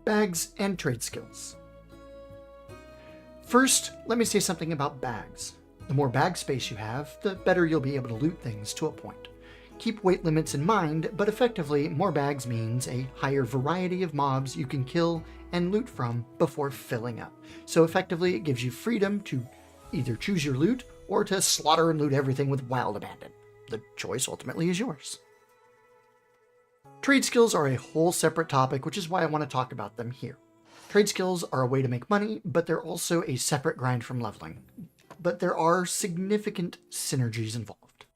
Bags and trade skills. First, let me say something about bags. The more bag space you have, the better you'll be able to loot things to a point. Keep weight limits in mind, but effectively, more bags means a higher variety of mobs you can kill and loot from before filling up. So effectively, it gives you freedom to either choose your loot or to slaughter and loot everything with wild abandon. The choice ultimately is yours. Trade skills are a whole separate topic, which is why I want to talk about them here. Trade skills are a way to make money, but they're also a separate grind from leveling. But there are significant synergies involved.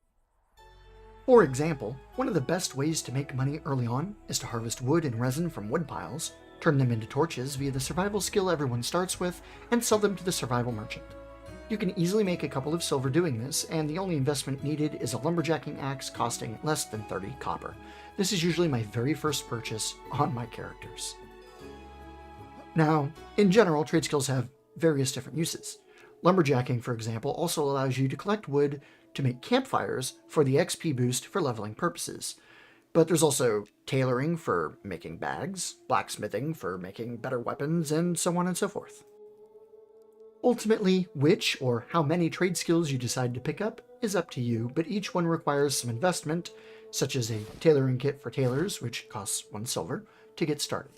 For example, one of the best ways to make money early on is to harvest wood and resin from wood piles, turn them into torches via the survival skill everyone starts with, and sell them to the survival merchant. You can easily make a couple of silver doing this, and the only investment needed is a lumberjacking axe costing less than 30 copper. This is usually my very first purchase on my characters. Now, in general, trade skills have various different uses. Lumberjacking, for example, also allows you to collect wood to make campfires for the XP boost for leveling purposes. But there's also tailoring for making bags, blacksmithing for making better weapons, and so on and so forth. Ultimately, which or how many trade skills you decide to pick up is up to you, but each one requires some investment, such as a tailoring kit for tailors, which costs 1 silver, to get started.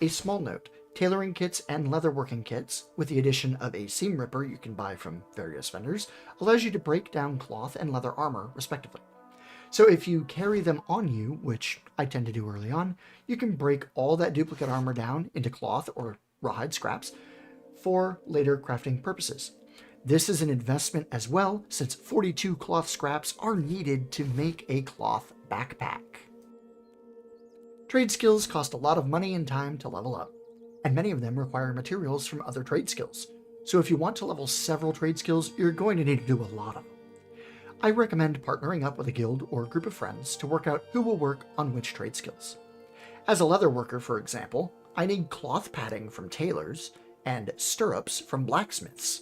A small note, tailoring kits and leatherworking kits, with the addition of a seam ripper you can buy from various vendors, allows you to break down cloth and leather armor, respectively. So if you carry them on you, which I tend to do early on, you can break all that duplicate armor down into cloth or rawhide scraps for later crafting purposes. This is an investment as well, since 42 cloth scraps are needed to make a cloth backpack. Trade skills cost a lot of money and time to level up, and many of them require materials from other trade skills. So if you want to level several trade skills, you're going to need to do a lot of them. I recommend partnering up with a guild or group of friends to work out who will work on which trade skills. As a leather worker, for example, I need cloth padding from tailors and stirrups from blacksmiths.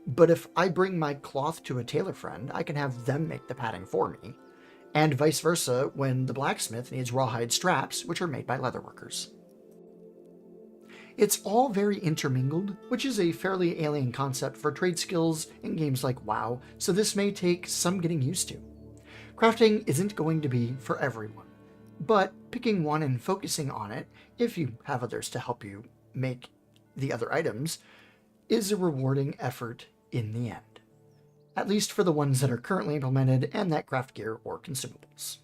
But if I bring my cloth to a tailor friend, I can have them make the padding for me, and vice versa when the blacksmith needs rawhide straps, which are made by leather workers. It's all very intermingled, which is a fairly alien concept for trade skills in games like WoW, so this may take some getting used to. Crafting isn't going to be for everyone, but picking one and focusing on it, if you have others to help you make the other items, is a rewarding effort in the end. At least for the ones that are currently implemented and that craft gear or consumables.